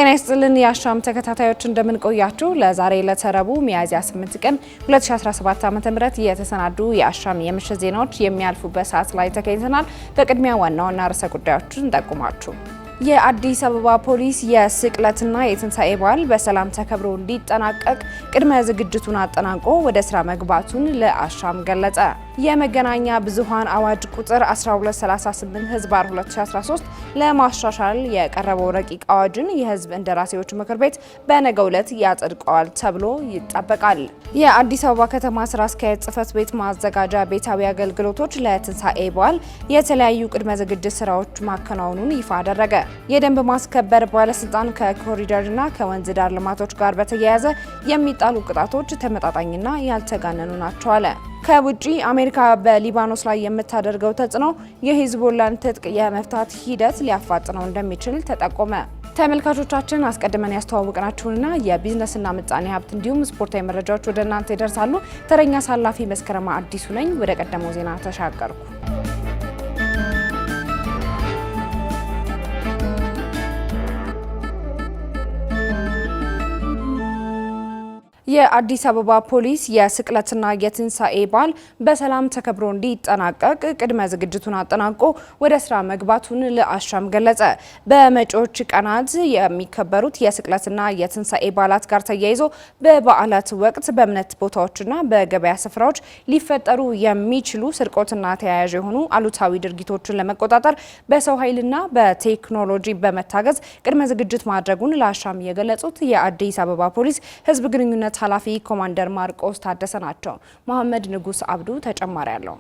ጤና ይስጥልን የአሻም ተከታታዮች እንደምን ቆያችሁ። ለዛሬ ለተረቡ ሚያዝያ 8 ቀን 2017 ዓ.ም የተሰናዱ የአሻም የምሽት ዜናዎች የሚያልፉበት ሰዓት ላይ ተገኝተናል። በቅድሚያ ዋና ዋና ርዕሰ ጉዳዮችን እንጠቁማችሁ። የአዲስ አበባ ፖሊስ የስቅለትና የትንሳኤ በዓል በሰላም ተከብሮ እንዲጠናቀቅ ቅድመ ዝግጅቱን አጠናቆ ወደ ስራ መግባቱን ለአሻም ገለጸ። የመገናኛ ብዙሃን አዋጅ ቁጥር 1238/2013 ለማሻሻል የቀረበው ረቂቅ አዋጅን የህዝብ እንደራሴዎች ምክር ቤት በነገው ዕለት ያጸድቀዋል ተብሎ ይጠበቃል። የአዲስ አበባ ከተማ ስራ አስኪያጅ ጽህፈት ቤት ማዘጋጃ ቤታዊ አገልግሎቶች ለትንሳኤ በዓል የተለያዩ ቅድመ ዝግጅት ስራዎች ማከናወኑን ይፋ አደረገ። የደንብ ማስከበር ባለስልጣን ከኮሪደርና ከወንዝ ዳር ልማቶች ጋር በተያያዘ የሚጣሉ ቅጣቶች ተመጣጣኝና ያልተጋነኑ ናቸው አለ። ከውጪ አሜሪካ በሊባኖስ ላይ የምታደርገው ተጽዕኖ የሂዝቦላን ትጥቅ የመፍታት ሂደት ሊያፋጥነው እንደሚችል ተጠቆመ። ተመልካቾቻችን አስቀድመን ያስተዋወቅናችሁንና የቢዝነስና ምጣኔ ሀብት እንዲሁም ስፖርታዊ መረጃዎች ወደ እናንተ ይደርሳሉ። ተረኛ ሳላፊ መስከረማ አዲሱ ነኝ። ወደ ቀደመው ዜና ተሻገርኩ። የአዲስ አበባ ፖሊስ የስቅለትና የትንሳኤ በዓል በሰላም ተከብሮ እንዲጠናቀቅ ቅድመ ዝግጅቱን አጠናቆ ወደ ስራ መግባቱን ለአሻም ገለጸ። በመጪዎች ቀናት የሚከበሩት የስቅለትና የትንሳኤ በዓላት ጋር ተያይዞ በበዓላት ወቅት በእምነት ቦታዎችና በገበያ ስፍራዎች ሊፈጠሩ የሚችሉ ስርቆትና ተያያዥ የሆኑ አሉታዊ ድርጊቶችን ለመቆጣጠር በሰው ኃይልና በቴክኖሎጂ በመታገዝ ቅድመ ዝግጅት ማድረጉን ለአሻም የገለጹት የአዲስ አበባ ፖሊስ ህዝብ ግንኙነት ኃላፊ ኮማንደር ማርቆስ ታደሰ ናቸው። መሐመድ ንጉስ አብዱ ተጨማሪ አለው።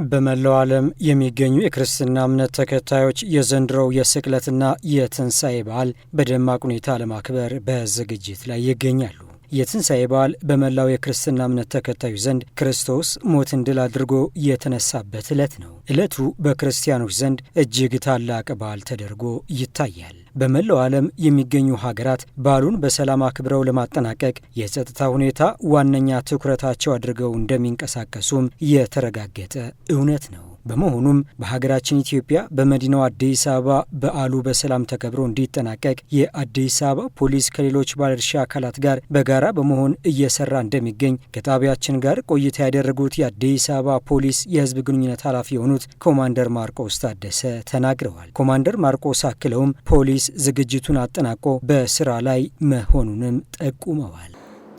በመላው ዓለም የሚገኙ የክርስትና እምነት ተከታዮች የዘንድሮው የስቅለትና የትንሳኤ በዓል በደማቅ ሁኔታ ለማክበር በዝግጅት ላይ ይገኛሉ። የትንሳኤ በዓል በመላው የክርስትና እምነት ተከታዮች ዘንድ ክርስቶስ ሞትን ድል አድርጎ የተነሳበት ዕለት ነው። ዕለቱ በክርስቲያኖች ዘንድ እጅግ ታላቅ በዓል ተደርጎ ይታያል። በመላው ዓለም የሚገኙ ሀገራት በዓሉን በሰላም አክብረው ለማጠናቀቅ የጸጥታ ሁኔታ ዋነኛ ትኩረታቸው አድርገው እንደሚንቀሳቀሱም የተረጋገጠ እውነት ነው። በመሆኑም በሀገራችን ኢትዮጵያ በመዲናው አዲስ አበባ በዓሉ በሰላም ተከብሮ እንዲጠናቀቅ የአዲስ አበባ ፖሊስ ከሌሎች ባለድርሻ አካላት ጋር በጋራ በመሆን እየሰራ እንደሚገኝ ከጣቢያችን ጋር ቆይታ ያደረጉት የአዲስ አበባ ፖሊስ የሕዝብ ግንኙነት ኃላፊ የሆኑት ኮማንደር ማርቆስ ታደሰ ተናግረዋል። ኮማንደር ማርቆስ አክለውም ፖሊስ ዝግጅቱን አጠናቆ በስራ ላይ መሆኑንም ጠቁመዋል።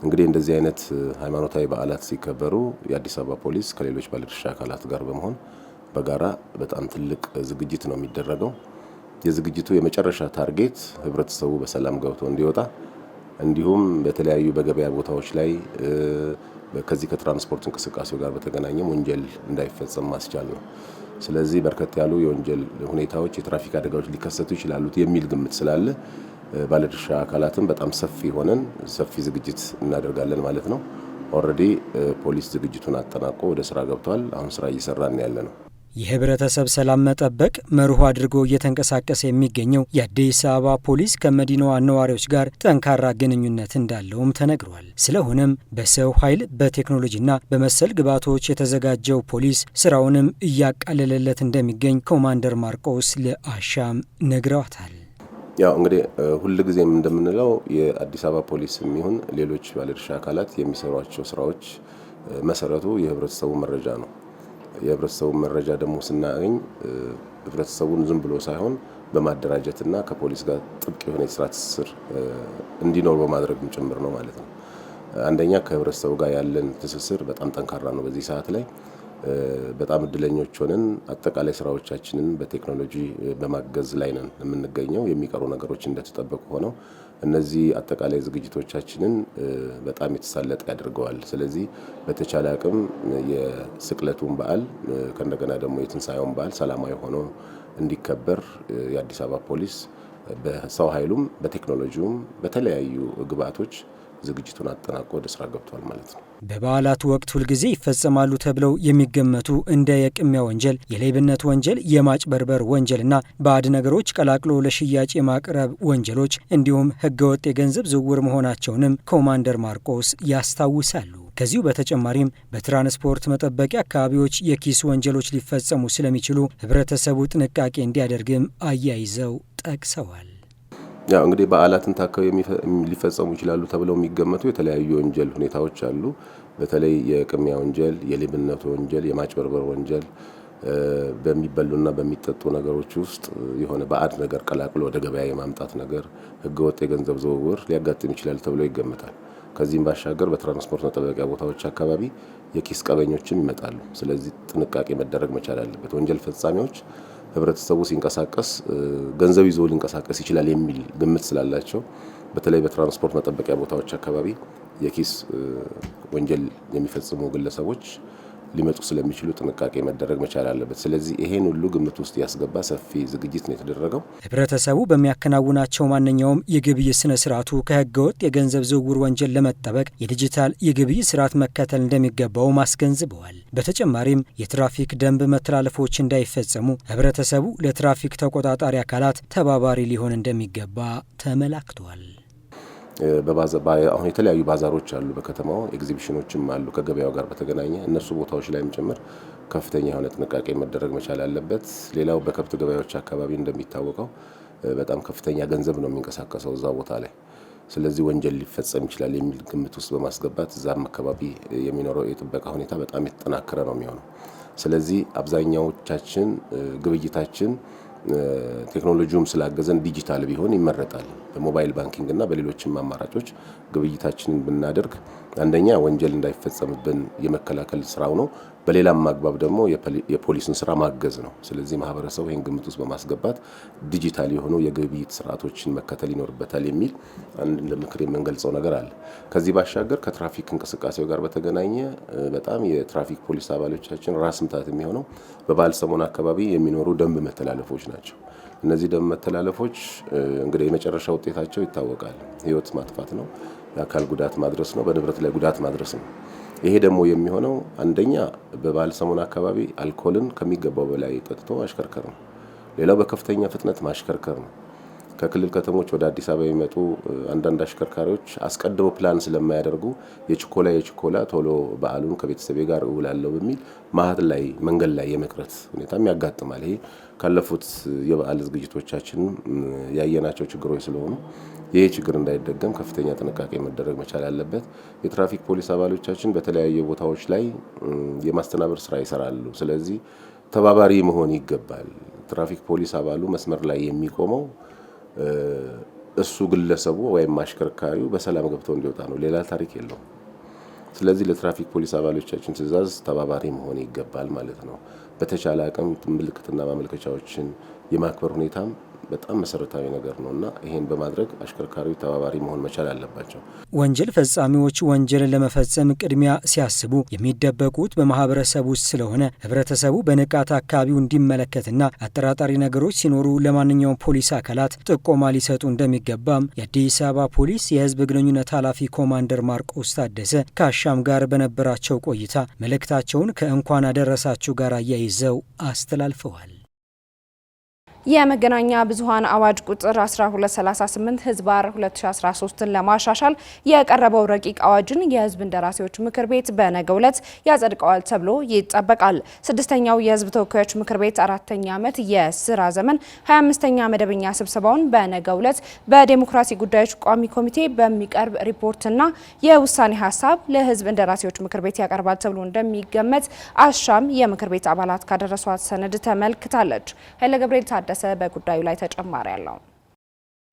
እንግዲህ እንደዚህ አይነት ሃይማኖታዊ በዓላት ሲከበሩ የአዲስ አበባ ፖሊስ ከሌሎች ባለድርሻ አካላት ጋር በመሆን በጋራ በጣም ትልቅ ዝግጅት ነው የሚደረገው። የዝግጅቱ የመጨረሻ ታርጌት ህብረተሰቡ በሰላም ገብቶ እንዲወጣ እንዲሁም በተለያዩ በገበያ ቦታዎች ላይ ከዚህ ከትራንስፖርት እንቅስቃሴው ጋር በተገናኘም ወንጀል እንዳይፈጸም ማስቻል ነው። ስለዚህ በርከት ያሉ የወንጀል ሁኔታዎች፣ የትራፊክ አደጋዎች ሊከሰቱ ይችላሉ የሚል ግምት ስላለ ባለድርሻ አካላትም በጣም ሰፊ ሆነን ሰፊ ዝግጅት እናደርጋለን ማለት ነው። ኦልሬዲ ፖሊስ ዝግጅቱን አጠናቆ ወደ ስራ ገብቷል። አሁን ስራ እየሰራን ያለ ነው። የህብረተሰብ ሰላም መጠበቅ መርሁ አድርጎ እየተንቀሳቀሰ የሚገኘው የአዲስ አበባ ፖሊስ ከመዲናዋ ነዋሪዎች ጋር ጠንካራ ግንኙነት እንዳለውም ተነግሯል። ስለሆነም በሰው ኃይል በቴክኖሎጂና በመሰል ግብዓቶች የተዘጋጀው ፖሊስ ስራውንም እያቃለለለት እንደሚገኝ ኮማንደር ማርቆስ ለአሻም ነግረዋታል። ያው እንግዲህ ሁልጊዜም እንደምንለው የአዲስ አበባ ፖሊስ የሚሆን ሌሎች ባለድርሻ አካላት የሚሰሯቸው ስራዎች መሰረቱ የህብረተሰቡ መረጃ ነው። የህብረተሰቡ መረጃ ደግሞ ስናገኝ ህብረተሰቡን ዝም ብሎ ሳይሆን በማደራጀትና ከፖሊስ ጋር ጥብቅ የሆነ የስራ ትስስር እንዲኖር በማድረግም ጭምር ነው ማለት ነው። አንደኛ ከህብረተሰቡ ጋር ያለን ትስስር በጣም ጠንካራ ነው። በዚህ ሰዓት ላይ በጣም እድለኞች ሆነን አጠቃላይ ስራዎቻችንን በቴክኖሎጂ በማገዝ ላይ ነን የምንገኘው። የሚቀሩ ነገሮች እንደተጠበቁ ሆነው እነዚህ አጠቃላይ ዝግጅቶቻችንን በጣም የተሳለጠ ያደርገዋል። ስለዚህ በተቻለ አቅም የስቅለቱን በዓል ከእንደገና ደግሞ የትንሳኤውን በዓል ሰላማዊ ሆኖ እንዲከበር የአዲስ አበባ ፖሊስ በሰው ኃይሉም በቴክኖሎጂውም በተለያዩ ግብዓቶች ዝግጅቱን አጠናቆ ወደ ስራ ገብቷል ማለት ነው። በበዓላት ወቅት ሁልጊዜ ይፈጸማሉ ተብለው የሚገመቱ እንደ የቅሚያ ወንጀል፣ የሌብነት ወንጀል፣ የማጭበርበር ወንጀልና ባዕድ ነገሮች ቀላቅሎ ለሽያጭ የማቅረብ ወንጀሎች እንዲሁም ህገወጥ የገንዘብ ዝውውር መሆናቸውንም ኮማንደር ማርቆስ ያስታውሳሉ። ከዚሁ በተጨማሪም በትራንስፖርት መጠበቂያ አካባቢዎች የኪስ ወንጀሎች ሊፈጸሙ ስለሚችሉ ህብረተሰቡ ጥንቃቄ እንዲያደርግም አያይዘው ጠቅሰዋል። ያው እንግዲህ በዓላትን ታከው ሊፈጸሙ ይችላሉ ተብለው የሚገመቱ የተለያዩ ወንጀል ሁኔታዎች አሉ። በተለይ የቅሚያ ወንጀል፣ የሌብነት ወንጀል፣ የማጭበርበር ወንጀል በሚበሉና በሚጠጡ ነገሮች ውስጥ የሆነ ባዕድ ነገር ቀላቅሎ ወደ ገበያ የማምጣት ነገር፣ ህገወጥ የገንዘብ ዝውውር ሊያጋጥም ይችላል ተብሎ ይገመታል። ከዚህም ባሻገር በትራንስፖርት መጠበቂያ ቦታዎች አካባቢ የኪስ ቀበኞችም ይመጣሉ። ስለዚህ ጥንቃቄ መደረግ መቻል አለበት። ወንጀል ፈጻሚዎች ህብረተሰቡ ሲንቀሳቀስ ገንዘብ ይዞ ሊንቀሳቀስ ይችላል የሚል ግምት ስላላቸው በተለይ በትራንስፖርት መጠበቂያ ቦታዎች አካባቢ የኪስ ወንጀል የሚፈጽሙ ግለሰቦች ሊመጡ ስለሚችሉ ጥንቃቄ መደረግ መቻል አለበት። ስለዚህ ይሄን ሁሉ ግምት ውስጥ ያስገባ ሰፊ ዝግጅት ነው የተደረገው። ህብረተሰቡ በሚያከናውናቸው ማንኛውም የግብይት ስነ ስርዓቱ ከህገወጥ የገንዘብ ዝውውር ወንጀል ለመጠበቅ የዲጂታል የግብይት ስርዓት መከተል እንደሚገባው አስገንዝበዋል። በተጨማሪም የትራፊክ ደንብ መተላለፎች እንዳይፈጸሙ ህብረተሰቡ ለትራፊክ ተቆጣጣሪ አካላት ተባባሪ ሊሆን እንደሚገባ ተመላክቷል። አሁን የተለያዩ ባዛሮች አሉ፣ በከተማው ኤግዚቢሽኖችም አሉ ከገበያው ጋር በተገናኘ እነሱ ቦታዎች ላይም ጭምር ከፍተኛ የሆነ ጥንቃቄ መደረግ መቻል አለበት። ሌላው በከብት ገበያዎች አካባቢ እንደሚታወቀው በጣም ከፍተኛ ገንዘብ ነው የሚንቀሳቀሰው እዛ ቦታ ላይ። ስለዚህ ወንጀል ሊፈጸም ይችላል የሚል ግምት ውስጥ በማስገባት እዛም አካባቢ የሚኖረው የጥበቃ ሁኔታ በጣም የተጠናከረ ነው የሚሆነው። ስለዚህ አብዛኛዎቻችን ግብይታችን ቴክኖሎጂውም ስላገዘን ዲጂታል ቢሆን ይመረጣል። በሞባይል ባንኪንግ እና በሌሎችም አማራጮች ግብይታችንን ብናደርግ አንደኛ ወንጀል እንዳይፈጸምብን የመከላከል ስራው ነው። በሌላም ማግባብ ደግሞ የፖሊስን ስራ ማገዝ ነው። ስለዚህ ማህበረሰቡ ይህን ግምት ውስጥ በማስገባት ዲጂታል የሆኑ የግብይት ስርዓቶችን መከተል ይኖርበታል የሚል አንድ እንደ ምክር የምንገልጸው ነገር አለ። ከዚህ ባሻገር ከትራፊክ እንቅስቃሴው ጋር በተገናኘ በጣም የትራፊክ ፖሊስ አባሎቻችን ራስ ምታት የሚሆነው በበዓል ሰሞን አካባቢ የሚኖሩ ደንብ መተላለፎች ናቸው። እነዚህ ደንብ መተላለፎች እንግዲህ የመጨረሻ ውጤታቸው ይታወቃል። ህይወት ማጥፋት ነው፣ የአካል ጉዳት ማድረስ ነው፣ በንብረት ላይ ጉዳት ማድረስ ነው። ይሄ ደግሞ የሚሆነው አንደኛ በበዓል ሰሞን አካባቢ አልኮልን ከሚገባው በላይ ጠጥቶ ማሽከርከር ነው። ሌላው በከፍተኛ ፍጥነት ማሽከርከር ነው። ከክልል ከተሞች ወደ አዲስ አበባ የሚመጡ አንዳንድ አሽከርካሪዎች አስቀድመው ፕላን ስለማያደርጉ የችኮላ ቶሎ በዓሉን ከቤተሰቤ ጋር እውላለሁ በሚል መሀል ላይ መንገድ ላይ የመቅረት ሁኔታም ያጋጥማል። ይሄ ካለፉት የበዓል ዝግጅቶቻችን ያየናቸው ችግሮች ስለሆኑ ይሄ ችግር እንዳይደገም ከፍተኛ ጥንቃቄ መደረግ መቻል አለበት። የትራፊክ ፖሊስ አባሎቻችን በተለያዩ ቦታዎች ላይ የማስተናበር ስራ ይሰራሉ። ስለዚህ ተባባሪ መሆን ይገባል። ትራፊክ ፖሊስ አባሉ መስመር ላይ የሚቆመው እሱ ግለሰቡ ወይም አሽከርካሪው በሰላም ገብቶ እንዲወጣ ነው። ሌላ ታሪክ የለውም። ስለዚህ ለትራፊክ ፖሊስ አባሎቻችን ትዕዛዝ ተባባሪ መሆን ይገባል ማለት ነው። በተቻለ አቅም ምልክትና ማመልከቻዎችን የማክበር ሁኔታም በጣም መሰረታዊ ነገር ነውና ይሄን በማድረግ አሽከርካሪው ተባባሪ መሆን መቻል አለባቸው። ወንጀል ፈጻሚዎች ወንጀልን ለመፈጸም ቅድሚያ ሲያስቡ የሚደበቁት በማህበረሰቡ ውስጥ ስለሆነ ህብረተሰቡ በንቃት አካባቢው እንዲመለከትና አጠራጣሪ ነገሮች ሲኖሩ ለማንኛውም ፖሊስ አካላት ጥቆማ ሊሰጡ እንደሚገባም የአዲስ አበባ ፖሊስ የህዝብ ግንኙነት ኃላፊ ኮማንደር ማርቆስ ታደሰ ከአሻም ጋር በነበራቸው ቆይታ መልእክታቸውን ከእንኳን አደረሳችሁ ጋር አያይዘው አስተላልፈዋል። የመገናኛ ብዙሃን አዋጅ ቁጥር 1238 ህዝባር 2013ን ለማሻሻል የቀረበው ረቂቅ አዋጅን የህዝብ እንደራሴዎች ምክር ቤት በነገው ዕለት ያጸድቀዋል ተብሎ ይጠበቃል። ስድስተኛው የህዝብ ተወካዮች ምክር ቤት 4ኛ ዓመት የስራ ዘመን 25ኛ መደበኛ ስብሰባውን በነገው ዕለት በዴሞክራሲ ጉዳዮች ቋሚ ኮሚቴ በሚቀርብ ሪፖርትና የውሳኔ ሀሳብ ለህዝብ እንደራሴዎች ምክር ቤት ያቀርባል ተብሎ እንደሚገመት አሻም የምክር ቤት አባላት ካደረሷት ሰነድ ተመልክታለች። ኃይለ ገብርኤል ታደሰ በጉዳዩ ላይ ተጨማሪ ያለው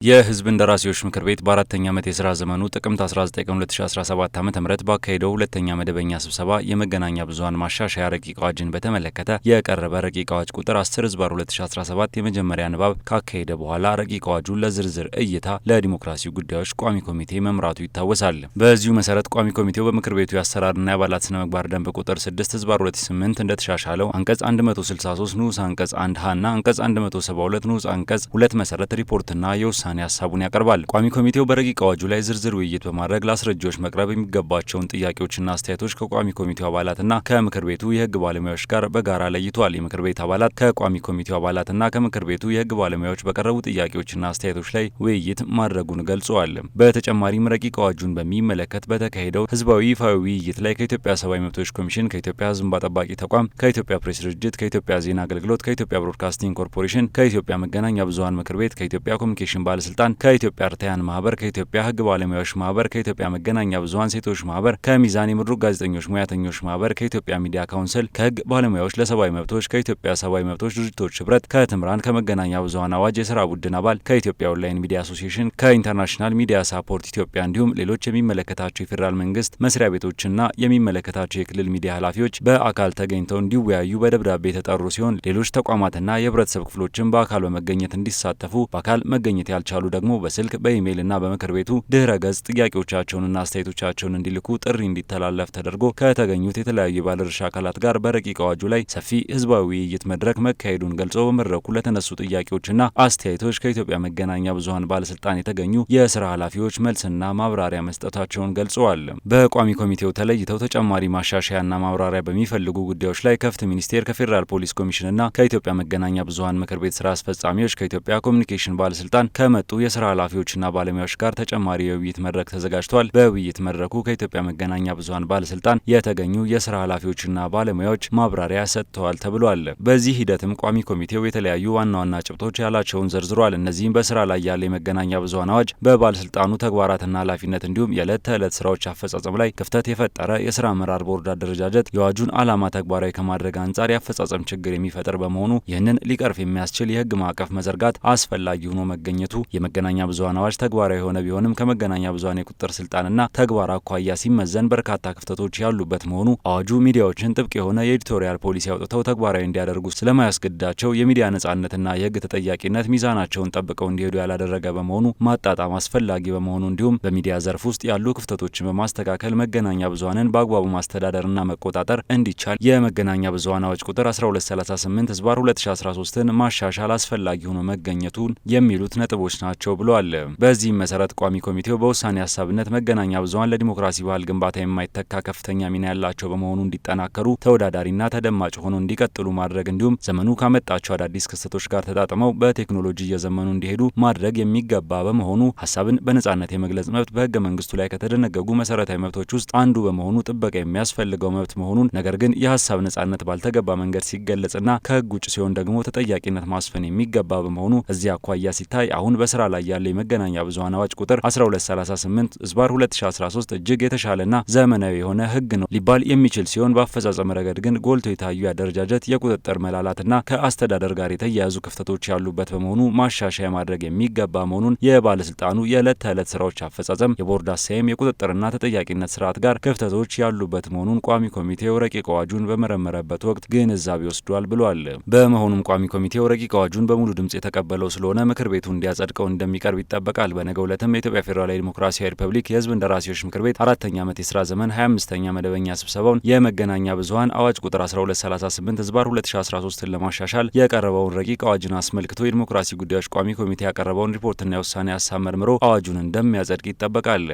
የህዝብ እንደራሴዎች ምክር ቤት በአራተኛ ዓመት የሥራ ዘመኑ ጥቅምት 19 ቀን 2017 ዓ.ም ባካሄደው ሁለተኛ መደበኛ ስብሰባ የመገናኛ ብዙሃን ማሻሻያ ረቂቅ አዋጅን በተመለከተ የቀረበ ረቂቅ አዋጅ ቁጥር 10/2017 የመጀመሪያ ንባብ ካካሄደ በኋላ ረቂቅ አዋጁን ለዝርዝር እይታ ለዲሞክራሲ ጉዳዮች ቋሚ ኮሚቴ መምራቱ ይታወሳል። በዚሁ መሰረት ቋሚ ኮሚቴው በምክር ቤቱ የአሰራርና የአባላት ስነ ምግባር ደንብ ቁጥር 6/2008 እንደተሻሻለው አንቀጽ 163 ንዑስ አንቀጽ 1 ሀ እና አንቀጽ 172 ንዑስ አንቀጽ 2 መሰረት ሪፖርትና የውሳኔ የውሳኔ ሀሳቡን ያቀርባል። ቋሚ ኮሚቴው በረቂቅ አዋጁ ላይ ዝርዝር ውይይት በማድረግ ለአስረጂዎች መቅረብ የሚገባቸውን ጥያቄዎችና አስተያየቶች ከቋሚ ኮሚቴው አባላትና ከምክር ቤቱ የህግ ባለሙያዎች ጋር በጋራ ለይቷል። የምክር ቤት አባላት ከቋሚ ኮሚቴው አባላትና ከምክር ቤቱ የህግ ባለሙያዎች በቀረቡ ጥያቄዎችና አስተያየቶች ላይ ውይይት ማድረጉን ገልጸዋል። በተጨማሪም ረቂቅ አዋጁን በሚመለከት በተካሄደው ህዝባዊ ይፋዊ ውይይት ላይ ከኢትዮጵያ ሰብአዊ መብቶች ኮሚሽን፣ ከኢትዮጵያ ህዝብ እንባ ጠባቂ ተቋም፣ ከኢትዮጵያ ፕሬስ ድርጅት፣ ከኢትዮጵያ ዜና አገልግሎት፣ ከኢትዮጵያ ብሮድካስቲንግ ኮርፖሬሽን፣ ከኢትዮጵያ መገናኛ ብዙኃን ምክር ቤት፣ ከኢትዮጵያ ኮሚኒኬሽን ባለስልጣን፣ ከኢትዮጵያ አርታያን ማህበር፣ ከኢትዮጵያ ህግ ባለሙያዎች ማህበር፣ ከኢትዮጵያ መገናኛ ብዙኃን ሴቶች ማህበር፣ ከሚዛን የምድሩ ጋዜጠኞች ሙያተኞች ማህበር፣ ከኢትዮጵያ ሚዲያ ካውንስል፣ ከህግ ባለሙያዎች ለሰብአዊ መብቶች፣ ከኢትዮጵያ ሰብአዊ መብቶች ድርጅቶች ህብረት፣ ከትምራን፣ ከመገናኛ ብዙኃን አዋጅ የስራ ቡድን አባል፣ ከኢትዮጵያ ኦንላይን ሚዲያ አሶሲዬሽን፣ ከኢንተርናሽናል ሚዲያ ሳፖርት ኢትዮጵያ እንዲሁም ሌሎች የሚመለከታቸው የፌዴራል መንግስት መስሪያ ቤቶችና የሚመለከታቸው የክልል ሚዲያ ኃላፊዎች በአካል ተገኝተው እንዲወያዩ በደብዳቤ የተጠሩ ሲሆን ሌሎች ተቋማትና የህብረተሰብ ክፍሎችን በአካል በመገኘት እንዲሳተፉ፣ በአካል መገኘት ያልቻሉ ደግሞ በስልክ በኢሜይልና በምክር ቤቱ ድህረ ገጽ ጥያቄዎቻቸውንና አስተያየቶቻቸውን እንዲልኩ ጥሪ እንዲተላለፍ ተደርጎ ከተገኙት የተለያዩ የባለድርሻ አካላት ጋር በረቂቅ አዋጁ ላይ ሰፊ ህዝባዊ ውይይት መድረክ መካሄዱን ገልጾ በመድረኩ ለተነሱ ጥያቄዎችና አስተያየቶች ከኢትዮጵያ መገናኛ ብዙኃን ባለስልጣን የተገኙ የስራ ኃላፊዎች መልስና ማብራሪያ መስጠታቸውን ገልጸዋል። በቋሚ ኮሚቴው ተለይተው ተጨማሪ ማሻሻያና ማብራሪያ በሚፈልጉ ጉዳዮች ላይ ከፍትህ ሚኒስቴር፣ ከፌዴራል ፖሊስ ኮሚሽንና ከኢትዮጵያ መገናኛ ብዙኃን ምክር ቤት ስራ አስፈጻሚዎች፣ ከኢትዮጵያ ኮሚኒኬሽን ባለስልጣን ከመጡ የስራ ኃላፊዎችና ባለሙያዎች ጋር ተጨማሪ የውይይት መድረክ ተዘጋጅቷል። በውይይት መድረኩ ከኢትዮጵያ መገናኛ ብዙኃን ባለስልጣን የተገኙ የስራ ኃላፊዎችና ባለሙያዎች ማብራሪያ ሰጥተዋል ተብሏል። በዚህ ሂደትም ቋሚ ኮሚቴው የተለያዩ ዋና ዋና ጭብጦች ያላቸውን ዘርዝሯል። እነዚህም በስራ ላይ ያለ የመገናኛ ብዙኃን አዋጅ በባለስልጣኑ ተግባራትና ኃላፊነት እንዲሁም የዕለት ተዕለት ስራዎች አፈጻጸም ላይ ክፍተት የፈጠረ የስራ አመራር ቦርድ አደረጃጀት የአዋጁን ዓላማ ተግባራዊ ከማድረግ አንጻር የአፈጻጸም ችግር የሚፈጥር በመሆኑ ይህንን ሊቀርፍ የሚያስችል የህግ ማዕቀፍ መዘርጋት አስፈላጊ ሆኖ መገኘቱ፣ የመገናኛ ብዙኃን አዋጅ ተግባራዊ የሆነ ቢሆንም ከመገናኛ ብዙኃን የቁጥጥር ስልጣንና ተግባር አኳያ ሲመዘን በርካታ ክፍተቶች ያሉበት መሆኑ፣ አዋጁ ሚዲያዎችን ጥብቅ የሆነ የኤዲቶሪያል ፖሊሲ አውጥተው ተግባራዊ እንዲያደርጉ ስለማያስገድዳቸው የሚዲያ ነጻነትና የህግ ተጠያቂነት ሚዛናቸውን ጠብቀው እንዲሄዱ ያላደረገ በመሆኑ ማጣጣም አስፈላጊ በመሆኑ እንዲሁም በሚዲያ ዘርፍ ውስጥ ያሉ ክፍተቶችን በማስተካከል መገናኛ ብዙኃንን በአግባቡ ማስተዳደርና መቆጣጠር እንዲቻል የመገናኛ ብዙኃን አዋጅ ቁጥር 1238/2013ን ማሻሻል አስፈላጊ ሆኖ መገኘቱን የሚሉት ነጥቦች ናቸው ብለዋል። በዚህም መሰረት ቋሚ ኮሚቴው በውሳኔ ሀሳብነት መገናኛ ብዙኃን ለዲሞክራሲ ባህል ግንባታ የማይተካ ከፍተኛ ሚና ያላቸው በመሆኑ እንዲጠናከሩ፣ ተወዳዳሪና ተደማጭ ሆኖ እንዲቀጥሉ ማድረግ እንዲሁም ዘመኑ ካመጣቸው አዳዲስ ክስተቶች ጋር ተጣጥመው በቴክኖሎጂ እየዘመኑ እንዲሄዱ ማድረግ የሚገባ በመሆኑ ሀሳብን በነጻነት የመግለጽ መብት በህገ መንግስቱ ላይ ከተደነገጉ መሰረታዊ መብቶች ውስጥ አንዱ በመሆኑ ጥበቃ የሚያስፈልገው መብት መሆኑን፣ ነገር ግን የሀሳብ ነጻነት ባልተገባ መንገድ ሲገለጽና ከህግ ውጭ ሲሆን ደግሞ ተጠያቂነት ማስፈን የሚገባ በመሆኑ እዚህ አኳያ ሲታይ አሁን በስራ ላይ ያለ የመገናኛ ብዙኃን አዋጅ ቁጥር 1238/2013 እጅግ የተሻለና ዘመናዊ የሆነ ህግ ነው ሊባል የሚችል ሲሆን በአፈጻጸም ረገድ ግን ጎልቶ የታዩ የአደረጃጀት የቁጥጥር መላላትና ከአስተዳደር ጋር የተያያዙ ክፍተቶች ያሉበት በመሆኑ ማሻሻያ ማድረግ የሚገባ መሆኑን የባለስልጣኑ የዕለት ተዕለት ስራዎች አፈጻጸም፣ የቦርድ አሰያየም፣ የቁጥጥርና ተጠያቂነት ስርዓት ጋር ክፍተቶች ያሉበት መሆኑን ቋሚ ኮሚቴው ረቂቅ አዋጁን በመረመረበት ወቅት ግንዛቤ ወስዷል ብሏል። በመሆኑም ቋሚ ኮሚቴው ረቂቅ አዋጁን በሙሉ ድምጽ የተቀበለው ስለሆነ ምክር ቤቱ እንዲያጸድቀው እንደሚቀርብ ይጠበቃል። በነገው ዕለትም የኢትዮጵያ ፌዴራላዊ ዲሞክራሲያዊ ሪፐብሊክ የህዝብ እንደራሴዎች ምክር ቤት 4ኛ ዓመት የስራ ዘመን 25ኛ መደበኛ ስብሰባውን የመገናኛ ብዙኃን አዋጅ ቁጥር 1238/2013ን ለማሻሻል የቀረበውን ረቂቅ አዋጅን አስመልክቶ የዲሞክራሲ ጉዳዮች ቋሚ ኮሚቴ ያቀረበውን ሪፖርትና የውሳኔ ሀሳብ መርምሮ አዋጁን እንደሚያጸድቅ ይጠበቃል።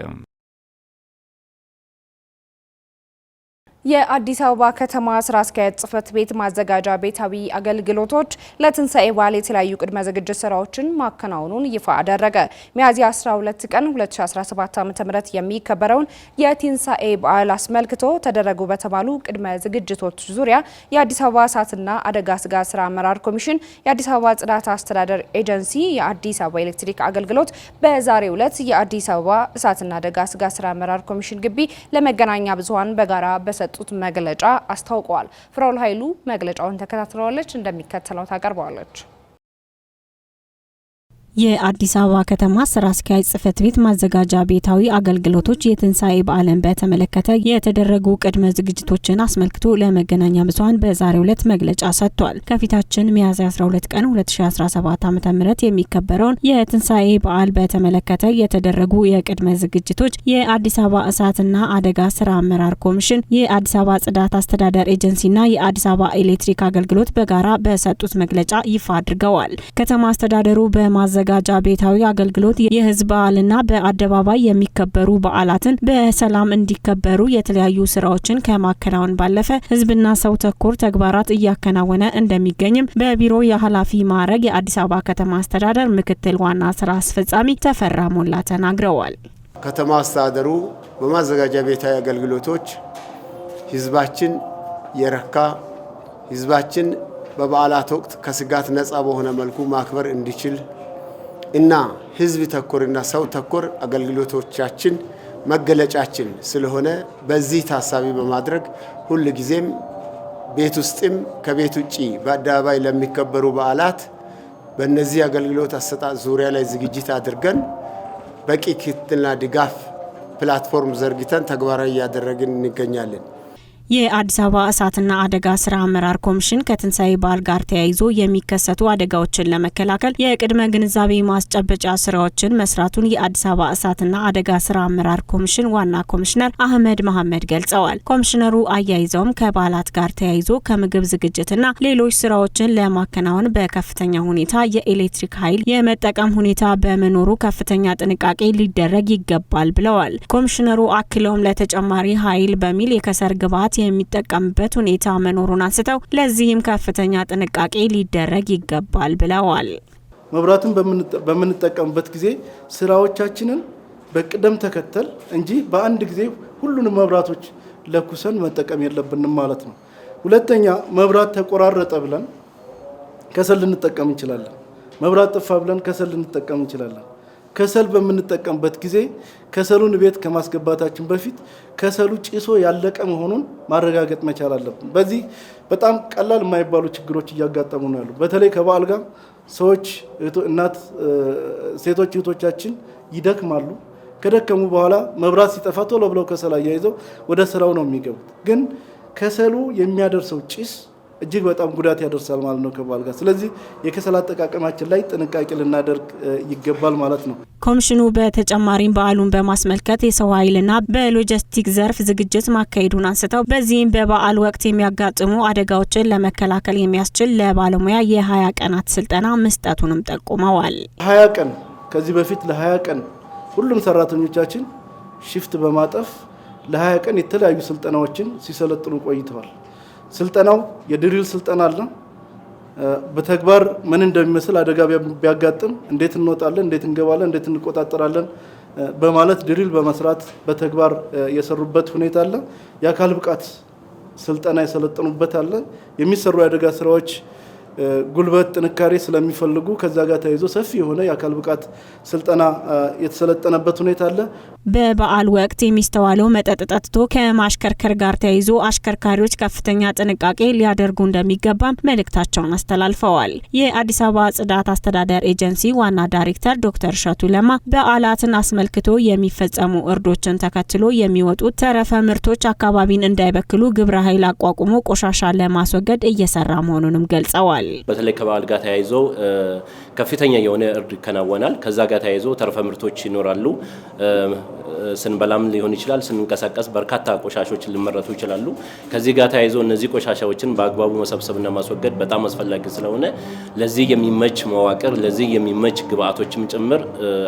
የአዲስ አበባ ከተማ ስራ አስኪያጅ ጽህፈት ቤት ማዘጋጃ ቤታዊ አገልግሎቶች ለትንሳኤ በዓል የተለያዩ ቅድመ ዝግጅት ስራዎችን ማከናወኑን ይፋ አደረገ። ሚያዝያ 12 ቀን 2017 ዓ.ም የሚከበረውን የትንሳኤ በዓል አስመልክቶ ተደረጉ በተባሉ ቅድመ ዝግጅቶች ዙሪያ የአዲስ አበባ እሳትና አደጋ ስጋት ስራ አመራር ኮሚሽን፣ የአዲስ አበባ ጽዳት አስተዳደር ኤጀንሲ፣ የአዲስ አበባ ኤሌክትሪክ አገልግሎት በዛሬው ዕለት የአዲስ አበባ እሳትና አደጋ ስጋት ስራ አመራር ኮሚሽን ግቢ ለመገናኛ ብዙኃን በጋራ በሰጡት መግለጫ አስታውቀዋል። ፍራውል ኃይሉ መግለጫውን ተከታትለዋለች፣ እንደሚከተለው ታቀርበዋለች። የአዲስ አበባ ከተማ ስራ አስኪያጅ ጽህፈት ቤት ማዘጋጃ ቤታዊ አገልግሎቶች የትንሳኤ በዓልን በተመለከተ የተደረጉ ቅድመ ዝግጅቶችን አስመልክቶ ለመገናኛ ብዙኃን በዛሬው ዕለት መግለጫ ሰጥቷል። ከፊታችን ሚያዝያ 12 ቀን 2017 ዓ.ም የሚከበረውን የትንሳኤ በዓል በተመለከተ የተደረጉ የቅድመ ዝግጅቶች የአዲስ አበባ እሳትና አደጋ ስራ አመራር ኮሚሽን፣ የአዲስ አበባ ጽዳት አስተዳደር ኤጀንሲና የአዲስ አበባ ኤሌክትሪክ አገልግሎት በጋራ በሰጡት መግለጫ ይፋ አድርገዋል። ከተማ አስተዳደሩ በማዘ ማዘጋጃ ቤታዊ አገልግሎት የህዝብ በዓልና በአደባባይ የሚከበሩ በዓላትን በሰላም እንዲከበሩ የተለያዩ ስራዎችን ከማከናወን ባለፈ ህዝብና ሰው ተኮር ተግባራት እያከናወነ እንደሚገኝም በቢሮ የኃላፊ ማዕረግ የአዲስ አበባ ከተማ አስተዳደር ምክትል ዋና ስራ አስፈጻሚ ተፈራ ሞላ ተናግረዋል። ከተማ አስተዳደሩ በማዘጋጃ ቤታዊ አገልግሎቶች ህዝባችን የረካ ህዝባችን በበዓላት ወቅት ከስጋት ነፃ በሆነ መልኩ ማክበር እንዲችል እና ህዝብ ተኮርና ሰው ተኮር አገልግሎቶቻችን መገለጫችን ስለሆነ በዚህ ታሳቢ በማድረግ ሁሉ ጊዜም ቤት ውስጥም ከቤት ውጪ በአደባባይ ለሚከበሩ በዓላት በእነዚህ አገልግሎት አሰጣጥ ዙሪያ ላይ ዝግጅት አድርገን በቂ ክትትልና ድጋፍ ፕላትፎርም ዘርግተን ተግባራዊ እያደረግን እንገኛለን። የአዲስ አበባ እሳትና አደጋ ስራ አመራር ኮሚሽን ከትንሳኤ በዓል ጋር ተያይዞ የሚከሰቱ አደጋዎችን ለመከላከል የቅድመ ግንዛቤ ማስጨበጫ ስራዎችን መስራቱን የአዲስ አበባ እሳትና አደጋ ስራ አመራር ኮሚሽን ዋና ኮሚሽነር አህመድ መሐመድ ገልጸዋል። ኮሚሽነሩ አያይዘውም ከበዓላት ጋር ተያይዞ ከምግብ ዝግጅትና ሌሎች ስራዎችን ለማከናወን በከፍተኛ ሁኔታ የኤሌክትሪክ ኃይል የመጠቀም ሁኔታ በመኖሩ ከፍተኛ ጥንቃቄ ሊደረግ ይገባል ብለዋል። ኮሚሽነሩ አክለውም ለተጨማሪ ኃይል በሚል የከሰል ግብዓት የሚጠቀምበት ሁኔታ መኖሩን አንስተው ለዚህም ከፍተኛ ጥንቃቄ ሊደረግ ይገባል ብለዋል። መብራቱን በምንጠቀምበት ጊዜ ስራዎቻችንን በቅደም ተከተል እንጂ በአንድ ጊዜ ሁሉንም መብራቶች ለኩሰን መጠቀም የለብንም ማለት ነው። ሁለተኛ መብራት ተቆራረጠ ብለን ከሰል ልንጠቀም እንችላለን። መብራት ጠፋ ብለን ከሰል ልንጠቀም እንችላለን። ከሰል በምንጠቀምበት ጊዜ ከሰሉን ቤት ከማስገባታችን በፊት ከሰሉ ጭሶ ያለቀ መሆኑን ማረጋገጥ መቻል አለብን። በዚህ በጣም ቀላል የማይባሉ ችግሮች እያጋጠሙ ነው ያሉ። በተለይ ከበዓል ጋር ሰዎች ሴቶች እህቶቻችን ይደክማሉ። ከደከሙ በኋላ መብራት ሲጠፋ ቶሎ ብለው ከሰል አያይዘው ወደ ስራው ነው የሚገቡት። ግን ከሰሉ የሚያደርሰው ጭስ እጅግ በጣም ጉዳት ያደርሳል ማለት ነው ከበዓል ጋር። ስለዚህ የከሰል አጠቃቀማችን ላይ ጥንቃቄ ልናደርግ ይገባል ማለት ነው። ኮሚሽኑ በተጨማሪም በዓሉን በማስመልከት የሰው ኃይልና በሎጂስቲክ ዘርፍ ዝግጅት ማካሄዱን አንስተው በዚህም በበዓል ወቅት የሚያጋጥሙ አደጋዎችን ለመከላከል የሚያስችል ለባለሙያ የ20 ቀናት ስልጠና መስጠቱንም ጠቁመዋል። 20 ቀን ከዚህ በፊት ለ20 ቀን ሁሉም ሰራተኞቻችን ሽፍት በማጠፍ ለ20 ቀን የተለያዩ ስልጠናዎችን ሲሰለጥኑ ቆይተዋል። ስልጠናው የድሪል ስልጠና አለ። በተግባር ምን እንደሚመስል አደጋ ቢያጋጥም እንዴት እንወጣለን፣ እንዴት እንገባለን፣ እንዴት እንቆጣጠራለን በማለት ድሪል በመስራት በተግባር የሰሩበት ሁኔታ አለ። የአካል ብቃት ስልጠና የሰለጠኑበት አለ። የሚሰሩ የአደጋ ስራዎች ጉልበት ጥንካሬ ስለሚፈልጉ ከዛ ጋር ተያይዞ ሰፊ የሆነ የአካል ብቃት ስልጠና የተሰለጠነበት ሁኔታ አለ። በበዓል ወቅት የሚስተዋለው መጠጥ ጠጥቶ ከማሽከርከር ጋር ተያይዞ አሽከርካሪዎች ከፍተኛ ጥንቃቄ ሊያደርጉ እንደሚገባም መልእክታቸውን አስተላልፈዋል። የአዲስ አበባ ጽዳት አስተዳደር ኤጀንሲ ዋና ዳይሬክተር ዶክተር እሸቱ ለማ በዓላትን አስመልክቶ የሚፈጸሙ እርዶችን ተከትሎ የሚወጡ ተረፈ ምርቶች አካባቢን እንዳይበክሉ ግብረ ኃይል አቋቁሞ ቆሻሻ ለማስወገድ እየሰራ መሆኑንም ገልጸዋል። በተለይ ከበዓል ጋር ተያይዞ ከፍተኛ የሆነ እርድ ይከናወናል። ከዛ ጋር ተያይዞ ተረፈ ምርቶች ይኖራሉ። ስንበላም ሊሆን ይችላል፣ ስንንቀሳቀስ በርካታ ቆሻሾች ሊመረቱ ይችላሉ። ከዚህ ጋር ተያይዞ እነዚህ ቆሻሻዎችን በአግባቡ መሰብሰብና ማስወገድ በጣም አስፈላጊ ስለሆነ ለዚህ የሚመች መዋቅር፣ ለዚህ የሚመች ግብአቶችም ጭምር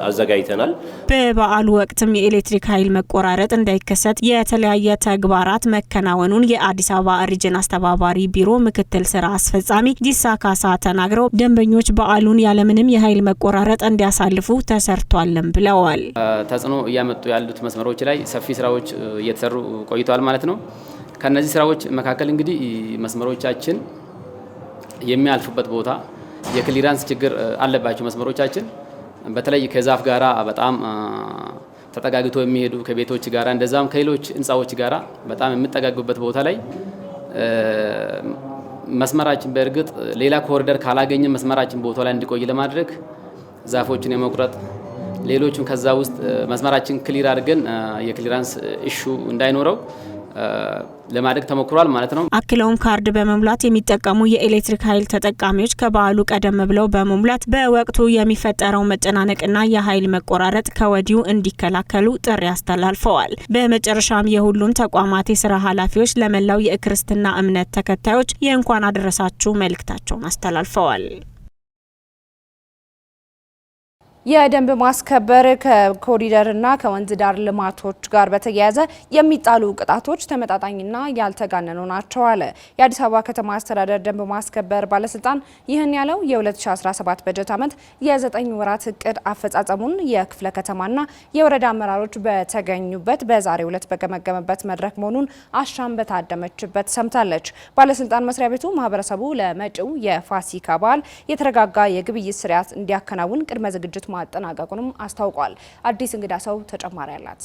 አዘጋጅተናል። በበዓሉ ወቅትም የኤሌክትሪክ ኃይል መቆራረጥ እንዳይከሰት የተለያየ ተግባራት መከናወኑን የአዲስ አበባ ሪጅን አስተባባሪ ቢሮ ምክትል ስራ አስፈጻሚ ዲሳ ካሳ ተናግረው ደንበኞች በዓሉን ያለምንም የኃይል መቆራረጥ እንዲያሳልፉ ተሰርቷልም ብለዋል። ተጽዕኖ እያመጡ ያሉት መስመሮች ላይ ሰፊ ስራዎች እየተሰሩ ቆይተዋል ማለት ነው። ከነዚህ ስራዎች መካከል እንግዲህ መስመሮቻችን የሚያልፉበት ቦታ የክሊራንስ ችግር አለባቸው። መስመሮቻችን በተለይ ከዛፍ ጋራ በጣም ተጠጋግቶ የሚሄዱ ከቤቶች ጋራ እንደዛም ከሌሎች ህንጻዎች ጋራ በጣም የሚጠጋጉበት ቦታ ላይ መስመራችን በእርግጥ ሌላ ኮሪደር ካላገኘ መስመራችን ቦታ ላይ እንዲቆይ ለማድረግ ዛፎችን የመቁረጥ ሌሎችም ከዛ ውስጥ መስመራችን ክሊር አድርገን የክሊራንስ ኢሹ እንዳይኖረው ለማድረግ ተሞክሯል ማለት ነው። አክለውም ካርድ በመሙላት የሚጠቀሙ የኤሌክትሪክ ኃይል ተጠቃሚዎች ከበዓሉ ቀደም ብለው በመሙላት በወቅቱ የሚፈጠረው መጨናነቅና የኃይል መቆራረጥ ከወዲሁ እንዲከላከሉ ጥሪ አስተላልፈዋል። በመጨረሻም የሁሉም ተቋማት የስራ ኃላፊዎች ለመላው የክርስትና እምነት ተከታዮች የእንኳን አደረሳችሁ መልእክታቸውን አስተላልፈዋል። የደንብ ማስከበር ከኮሪደርና ከወንዝ ዳር ልማቶች ጋር በተያያዘ የሚጣሉ ቅጣቶች ተመጣጣኝና ያልተጋነኑ ናቸው አለ። የአዲስ አበባ ከተማ አስተዳደር ደንብ ማስከበር ባለስልጣን ይህን ያለው የ2017 በጀት ዓመት የ9 ወራት እቅድ አፈጻጸሙን የክፍለ ከተማና የወረዳ አመራሮች በተገኙበት በዛሬው ዕለት በገመገመበት መድረክ መሆኑን አሻም በታደመችበት ሰምታለች። ባለስልጣን መስሪያ ቤቱ ማህበረሰቡ ለመጪው የፋሲካ በዓል የተረጋጋ የግብይት ስርዓት እንዲያከናውን ቅድመ ዝግጅት ማጠናቀቁንም አስታውቋል። አዲስ እንግዳ ሰው ተጨማሪ አላት።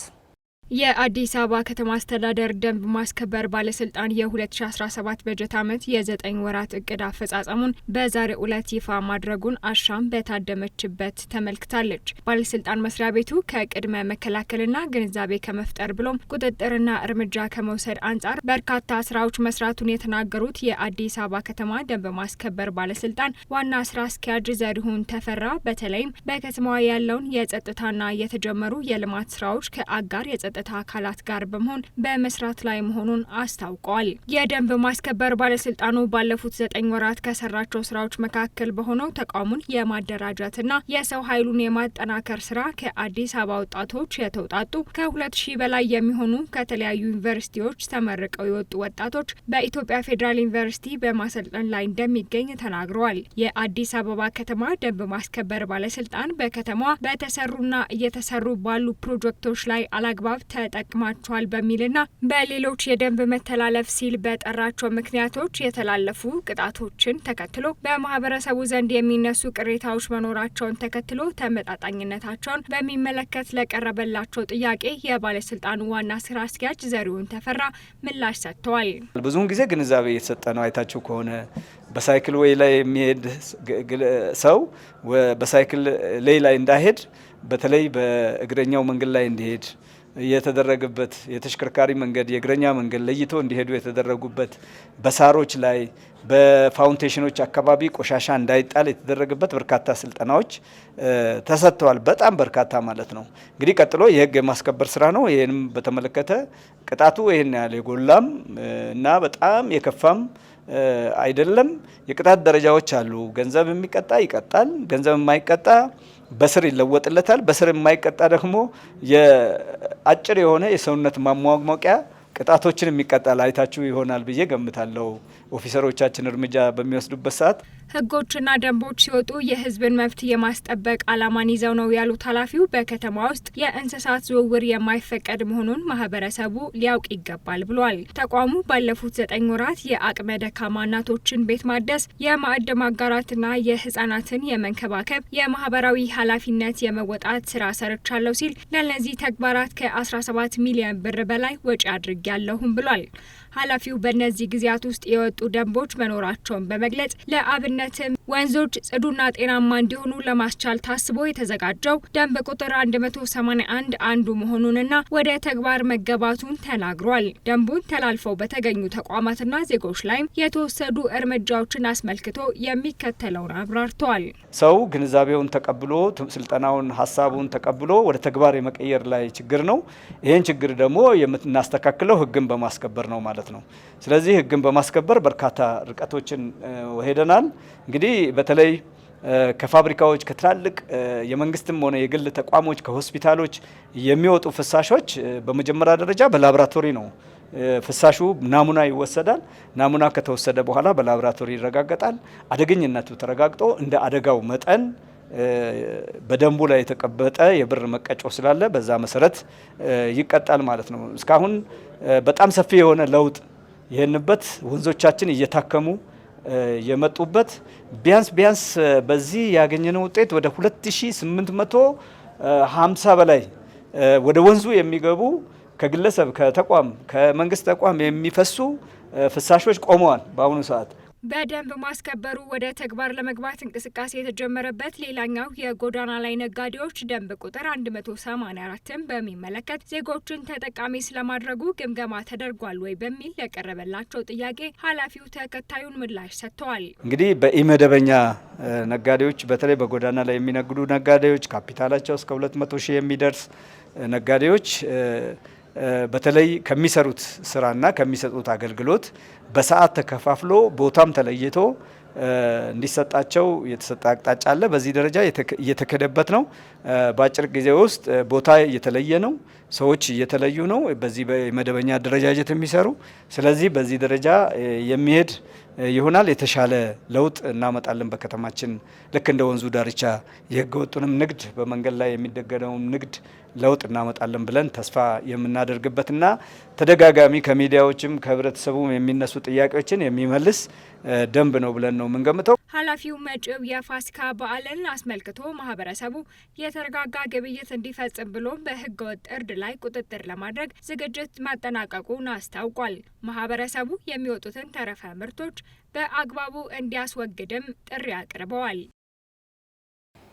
የአዲስ አበባ ከተማ አስተዳደር ደንብ ማስከበር ባለስልጣን የ2017 በጀት ዓመት የ9 ወራት እቅድ አፈጻጸሙን በዛሬው ዕለት ይፋ ማድረጉን አሻም በታደመችበት ተመልክታለች። ባለስልጣን መስሪያ ቤቱ ከቅድመ መከላከልና ግንዛቤ ከመፍጠር ብሎም ቁጥጥርና እርምጃ ከመውሰድ አንጻር በርካታ ስራዎች መስራቱን የተናገሩት የአዲስ አበባ ከተማ ደንብ ማስከበር ባለስልጣን ዋና ስራ አስኪያጅ ዘሪሁን ተፈራ በተለይም በከተማዋ ያለውን የጸጥታና የተጀመሩ የልማት ስራዎች ከአጋር የጸጥታ አካላት ጋር በመሆን በመስራት ላይ መሆኑን አስታውቀዋል። የደንብ ማስከበር ባለስልጣኑ ባለፉት 9 ወራት ከሰራቸው ስራዎች መካከል በሆነው ተቋሙን የማደራጀትና የሰው ኃይሉን የማጠናከር ስራ ከአዲስ አበባ ወጣቶች የተውጣጡ ከ2000 በላይ የሚሆኑ ከተለያዩ ዩኒቨርሲቲዎች ተመርቀው የወጡ ወጣቶች በኢትዮጵያ ፌዴራል ዩኒቨርሲቲ በማሰልጠን ላይ እንደሚገኝ ተናግረዋል። የአዲስ አበባ ከተማ ደንብ ማስከበር ባለስልጣን በከተማዋ በተሰሩና እየተሰሩ ባሉ ፕሮጀክቶች ላይ አላግባብ ተጠቅማቸዋል በሚልና በሌሎች የደንብ መተላለፍ ሲል በጠራቸው ምክንያቶች የተላለፉ ቅጣቶችን ተከትሎ በማህበረሰቡ ዘንድ የሚነሱ ቅሬታዎች መኖራቸውን ተከትሎ ተመጣጣኝነታቸውን በሚመለከት ለቀረበላቸው ጥያቄ የባለስልጣኑ ዋና ስራ አስኪያጅ ዘሪሁን ተፈራ ምላሽ ሰጥተዋል። ብዙውን ጊዜ ግንዛቤ እየተሰጠ ነው። አይታችሁ ከሆነ በሳይክል ወይ ላይ የሚሄድ ሰው በሳይክል ላይ እንዳይሄድ በተለይ በእግረኛው መንገድ ላይ እንዲሄድ የተደረገበት የተሽከርካሪ መንገድ የእግረኛ መንገድ ለይቶ እንዲሄዱ የተደረጉበት በሳሮች ላይ በፋውንቴሽኖች አካባቢ ቆሻሻ እንዳይጣል የተደረገበት በርካታ ስልጠናዎች ተሰጥተዋል። በጣም በርካታ ማለት ነው። እንግዲህ ቀጥሎ የህግ የማስከበር ስራ ነው። ይህንም በተመለከተ ቅጣቱ ይህን ያህል የጎላም እና በጣም የከፋም አይደለም። የቅጣት ደረጃዎች አሉ። ገንዘብ የሚቀጣ ይቀጣል። ገንዘብ የማይቀጣ በስር ይለወጥለታል። በስር የማይቀጣ ደግሞ የአጭር የሆነ የሰውነት ማሟሟቂያ ቅጣቶችን የሚቀጣል አይታችሁ ይሆናል ብዬ ገምታለሁ። ኦፊሰሮቻችን እርምጃ በሚወስዱበት ሰዓት ህጎችና ደንቦች ሲወጡ የህዝብን መብት የማስጠበቅ ዓላማን ይዘው ነው ያሉት ኃላፊው በከተማ ውስጥ የእንስሳት ዝውውር የማይፈቀድ መሆኑን ማህበረሰቡ ሊያውቅ ይገባል ብሏል። ተቋሙ ባለፉት 9 ወራት የአቅመ ደካማ እናቶችን ቤት ማደስ፣ የማዕድ ማጋራትና የህጻናትን የመንከባከብ የማህበራዊ ኃላፊነት የመወጣት ስራ ሰርቻለሁ ሲል ለእነዚህ ተግባራት ከ17 ሚሊዮን ብር በላይ ወጪ አድርጌያለሁም ብሏል። ኃላፊው በእነዚህ ጊዜያት ውስጥ የወጡ ደንቦች መኖራቸውን በመግለጽ ለአብነትም ወንዞች ጽዱና ጤናማ እንዲሆኑ ለማስቻል ታስቦ የተዘጋጀው ደንብ ቁጥር 181 አንዱ መሆኑንና ወደ ተግባር መገባቱን ተናግሯል። ደንቡን ተላልፈው በተገኙ ተቋማትና ዜጎች ላይም የተወሰዱ እርምጃዎችን አስመልክቶ የሚከተለውን አብራርተዋል። ሰው ግንዛቤውን ተቀብሎ ስልጠናውን ሀሳቡን ተቀብሎ ወደ ተግባር የመቀየር ላይ ችግር ነው። ይህን ችግር ደግሞ የምናስተካክለው ህግን በማስከበር ነው ማለት ነው። ስለዚህ ህግን በማስከበር በርካታ ርቀቶችን ሄደናል። እንግዲህ በተለይ ከፋብሪካዎች ከትላልቅ የመንግስትም ሆነ የግል ተቋሞች ከሆስፒታሎች የሚወጡ ፍሳሾች በመጀመሪያ ደረጃ በላቦራቶሪ ነው ፍሳሹ ናሙና ይወሰዳል። ናሙና ከተወሰደ በኋላ በላቦራቶሪ ይረጋገጣል። አደገኝነቱ ተረጋግጦ እንደ አደጋው መጠን በደንቡ ላይ የተቀመጠ የብር መቀጮ ስላለ በዛ መሰረት ይቀጣል ማለት ነው። እስካሁን በጣም ሰፊ የሆነ ለውጥ ይሄንበት ወንዞቻችን እየታከሙ የመጡበት ቢያንስ በዚህ ያገኘነው ውጤት ወደ 2850 በላይ ወደ ወንዙ የሚገቡ ከግለሰብ ከተቋም ከመንግስት ተቋም የሚፈሱ ፍሳሾች ቆመዋል በአሁኑ ሰዓት። በደንብ ማስከበሩ ወደ ተግባር ለመግባት እንቅስቃሴ የተጀመረበት ሌላኛው የጎዳና ላይ ነጋዴዎች ደንብ ቁጥር 184ን በሚመለከት ዜጎችን ተጠቃሚ ስለማድረጉ ግምገማ ተደርጓል ወይ በሚል ለቀረበላቸው ጥያቄ ኃላፊው ተከታዩን ምላሽ ሰጥተዋል። እንግዲህ በኢመደበኛ ነጋዴዎች በተለይ በጎዳና ላይ የሚነግዱ ነጋዴዎች ካፒታላቸው እስከ 200 ሺህ የሚደርስ ነጋዴዎች በተለይ ከሚሰሩት ስራና ከሚሰጡት አገልግሎት በሰዓት ተከፋፍሎ ቦታም ተለይቶ እንዲሰጣቸው የተሰጠ አቅጣጫ አለ። በዚህ ደረጃ እየተከደበት ነው። በአጭር ጊዜ ውስጥ ቦታ እየተለየ ነው፣ ሰዎች እየተለዩ ነው፣ በዚህ በመደበኛ አደረጃጀት የሚሰሩ። ስለዚህ በዚህ ደረጃ የሚሄድ ይሆናል። የተሻለ ለውጥ እናመጣለን በከተማችን። ልክ እንደ ወንዙ ዳርቻ የህገ ወጡንም ንግድ በመንገድ ላይ የሚደገነውን ንግድ ለውጥ እናመጣለን ብለን ተስፋ የምናደርግበትና ተደጋጋሚ ከሚዲያዎችም ከህብረተሰቡም የሚነሱ ጥያቄዎችን የሚመልስ ደንብ ነው ብለን ነው የምንገምተው። ኃላፊው መጪው የፋሲካ በዓልን አስመልክቶ ማህበረሰቡ የተረጋጋ ግብይት እንዲፈጽም ብሎ በህገ ወጥ እርድ ላይ ቁጥጥር ለማድረግ ዝግጅት ማጠናቀቁን አስታውቋል። ማህበረሰቡ የሚወጡትን ተረፈ ምርቶች በአግባቡ እንዲያስወግድም ጥሪ አቅርበዋል።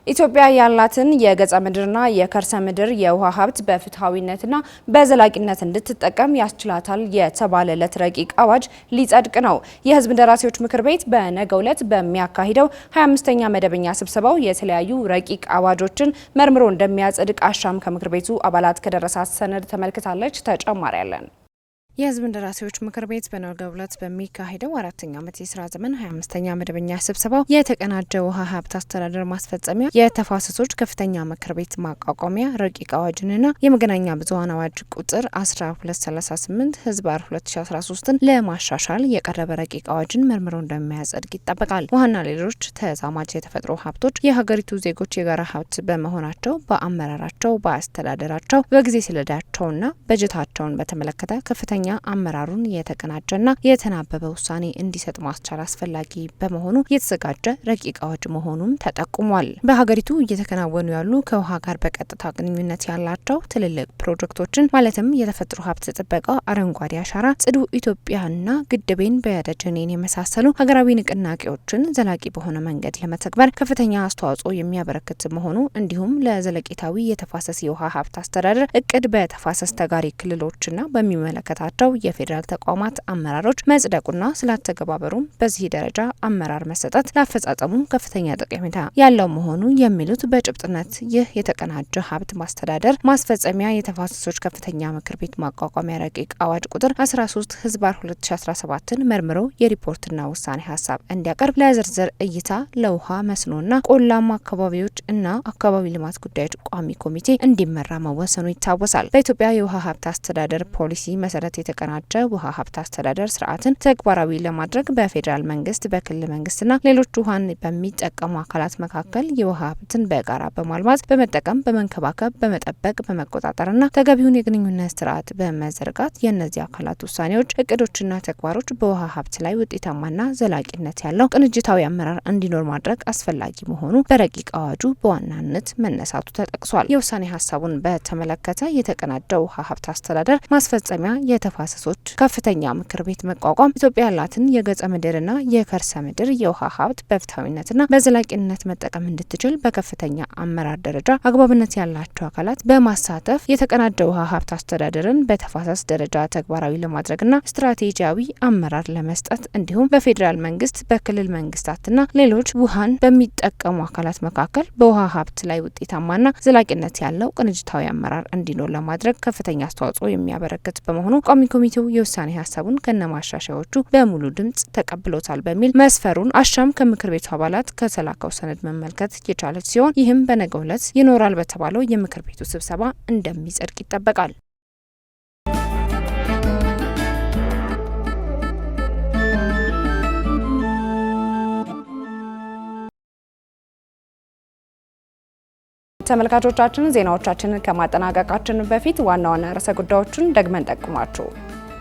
ኢትዮጵያ ያላትን የገጸ ምድርና የከርሰ ምድር የውሃ ሀብት በፍትሐዊነትና በዘላቂነት እንድትጠቀም ያስችላታል የተባለለት ረቂቅ አዋጅ ሊጸድቅ ነው። የህዝብ እንደራሴዎች ምክር ቤት በነገው ዕለት በሚያካሂደው 25ኛ መደበኛ ስብሰባው የተለያዩ ረቂቅ አዋጆችን መርምሮ እንደሚያጸድቅ አሻም ከምክር ቤቱ አባላት ከደረሳት ሰነድ ተመልክታለች። ተጨማሪ ያለን የህዝብ እንደራሴዎች ምክር ቤት በነገው ዕለት በሚካሄደው 4ኛ ዓመት የስራ ዘመን 25ኛ መደበኛ ስብሰባው የተቀናጀ ውሃ ሀብት አስተዳደር ማስፈጸሚያ የተፋሰሶች ከፍተኛ ምክር ቤት ማቋቋሚያ ረቂቅ አዋጅንና የመገናኛ ብዙኃን አዋጅ ቁጥር 1238 ህዝባር 2013ን ለማሻሻል የቀረበ ረቂቅ አዋጅን መርምሮ እንደሚያጸድቅ ይጠበቃል። ውሃና ሌሎች ተዛማጅ የተፈጥሮ ሀብቶች የሀገሪቱ ዜጎች የጋራ ሀብት በመሆናቸው በአመራራቸው፣ በአስተዳደራቸው፣ በጊዜ ሰሌዳቸውና በጀታቸውን በተመለከተ ከፍተኛ አመራሩን የተቀናጀና የተናበበ ውሳኔ እንዲሰጥ ማስቻል አስፈላጊ በመሆኑ የተዘጋጀ ረቂቅ አዋጅ መሆኑም ተጠቁሟል። በሀገሪቱ እየተከናወኑ ያሉ ከውሃ ጋር በቀጥታ ግንኙነት ያላቸው ትልልቅ ፕሮጀክቶችን ማለትም የተፈጥሮ ሀብት ጥበቃ፣ አረንጓዴ አሻራ፣ ጽዱ ኢትዮጵያና ግድቤን በደጀኔን የመሳሰሉ ሀገራዊ ንቅናቄዎችን ዘላቂ በሆነ መንገድ ለመተግበር ከፍተኛ አስተዋጽኦ የሚያበረክት መሆኑ እንዲሁም ለዘለቄታዊ የተፋሰስ የውሃ ሀብት አስተዳደር እቅድ በተፋሰስ ተጋሪ ክልሎችና በሚመለከታቸው የፌዴራል ተቋማት አመራሮች መጽደቁና ስላተገባበሩም በዚህ ደረጃ አመራር መሰጠት ለአፈጻጸሙ ከፍተኛ ጠቀሜታ ያለው መሆኑ የሚሉት በጭብጥነት ይህ የተቀናጀ ሀብት ማስተዳደር ማስፈጸሚያ የተፋሰሶች ከፍተኛ ምክር ቤት ማቋቋሚያ ረቂቅ አዋጅ ቁጥር 13 ህዝባር 2017ን መርምሮ የሪፖርትና ውሳኔ ሀሳብ እንዲያቀርብ ለዝርዝር እይታ ለውሃ መስኖና ቆላማ አካባቢዎች እና አካባቢ ልማት ጉዳዮች ቋሚ ኮሚቴ እንዲመራ መወሰኑ ይታወሳል። በኢትዮጵያ የውሃ ሀብት አስተዳደር ፖሊሲ መሰረት የተቀናጀ ውሃ ሀብት አስተዳደር ስርዓትን ተግባራዊ ለማድረግ በፌዴራል መንግስት፣ በክልል መንግስትና ሌሎች ውሃን በሚጠቀሙ አካላት መካከል የውሃ ሀብትን በጋራ በማልማት በመጠቀም በመንከባከብ በመጠበቅ በመቆጣጠርና ተገቢውን የግንኙነት ስርዓት በመዘርጋት የእነዚህ አካላት ውሳኔዎች፣ እቅዶችና ተግባሮች በውሃ ሀብት ላይ ውጤታማና ዘላቂነት ያለው ቅንጅታዊ አመራር እንዲኖር ማድረግ አስፈላጊ መሆኑ በረቂቅ አዋጁ በዋናነት መነሳቱ ተጠቅሷል። የውሳኔ ሀሳቡን በተመለከተ የተቀናጀ ውሃ ሀብት አስተዳደር ማስፈጸሚያ የተፋሰሶች ከፍተኛ ምክር ቤት መቋቋም ኢትዮጵያ ያላትን የገጸ ምድርና የከርሰ ምድር የውሃ ሀብት በፍትሐዊነትና በዘላቂነት መጠቀም እንድትችል በከፍተኛ አመራር ደረጃ አግባብነት ያላቸው አካላት በማሳተፍ የተቀናጀ ውሃ ሀብት አስተዳደርን በተፋሰስ ደረጃ ተግባራዊ ለማድረግና ስትራቴጂያዊ አመራር ለመስጠት እንዲሁም በፌዴራል መንግስት፣ በክልል መንግስታትና ሌሎች ውሃን በሚጠቀሙ አካላት መካከል በውሃ ሀብት ላይ ውጤታማና ዘላቂነት ያለው ቅንጅታዊ አመራር እንዲኖር ለማድረግ ከፍተኛ አስተዋጽኦ የሚያበረክት በመሆኑ ቋሚ ኮሚቴው የውሳኔ ሀሳቡን ከነማሻሻያዎቹ በሙሉ ድምጽ ተቀብሎታል በሚል መስፈሩን አሻም ከምክር ቤቱ አባላት ከተላከው ሰነድ መመልከት የቻለች ሲሆን ይህም በነገው ዕለት ይኖራል በተባለው የምክር ቤቱ ስብሰባ እንደሚጸድቅ ይጠበቃል። ተመልካቾቻችን ዜናዎቻችንን ከማጠናቀቃችን በፊት ዋና ዋና ርዕሰ ጉዳዮችን ደግመን ጠቁማችሁ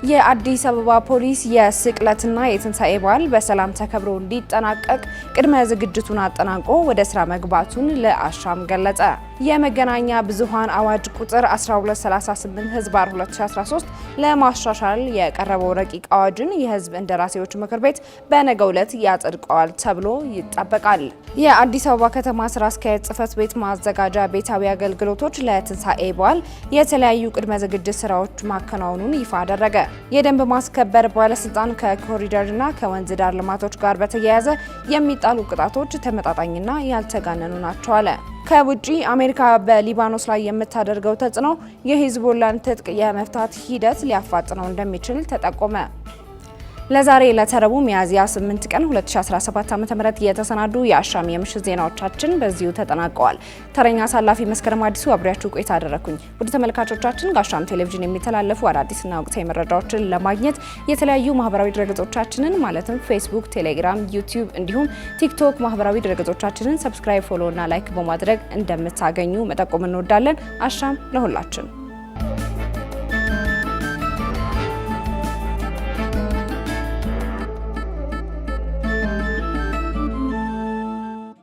የአዲስ አበባ ፖሊስ የስቅለትና የትንሳኤ በዓል በሰላም ተከብሮ እንዲጠናቀቅ ቅድመ ዝግጅቱን አጠናቆ ወደ ስራ መግባቱን ለአሻም ገለጸ። የመገናኛ ብዙኃን አዋጅ ቁጥር 1238 ህዝባር 2013 ለማሻሻል የቀረበው ረቂቅ አዋጅን የህዝብ እንደራሴዎች ምክር ቤት በነገው ዕለት ያጸድቀዋል ተብሎ ይጠበቃል። የአዲስ አበባ ከተማ ስራ አስኪያጅ ጽህፈት ቤት ማዘጋጃ ቤታዊ አገልግሎቶች ለትንሳኤ በዓል የተለያዩ ቅድመ ዝግጅት ስራዎች ማከናወኑን ይፋ አደረገ። የደንብ ማስከበር ባለስልጣን ከኮሪደርና ከወንዝ ዳር ልማቶች ጋር በተያያዘ የሚጣሉ ቅጣቶች ተመጣጣኝና ያልተጋነኑ ናቸው አለ። ከውጪ አሜሪካ በሊባኖስ ላይ የምታደርገው ተጽዕኖ የሂዝቦላን ትጥቅ የመፍታት ሂደት ሊያፋጥነው እንደሚችል ተጠቆመ። ለዛሬ ለተረቡ ሚያዝያ 8 ቀን 2017 ዓ.ም የተሰናዱ የአሻም የምሽት ዜናዎቻችን በዚሁ ተጠናቀዋል። ተረኛ አሳላፊ መስከረም አዲሱ አብሬያችሁ ቆይታ አደረኩኝ። ውድ ተመልካቾቻችን ከአሻም ቴሌቪዥን የሚተላለፉ አዳዲስና ወቅታዊ መረጃዎችን ለማግኘት የተለያዩ ማህበራዊ ድረገጾቻችንን ማለትም ፌስቡክ፣ ቴሌግራም፣ ዩቲዩብ እንዲሁም ቲክቶክ ማህበራዊ ድረገጾቻችንን ሰብስክራይብ፣ ፎሎ እና ላይክ በማድረግ እንደምታገኙ መጠቆም እንወዳለን። አሻም ለሁላችን!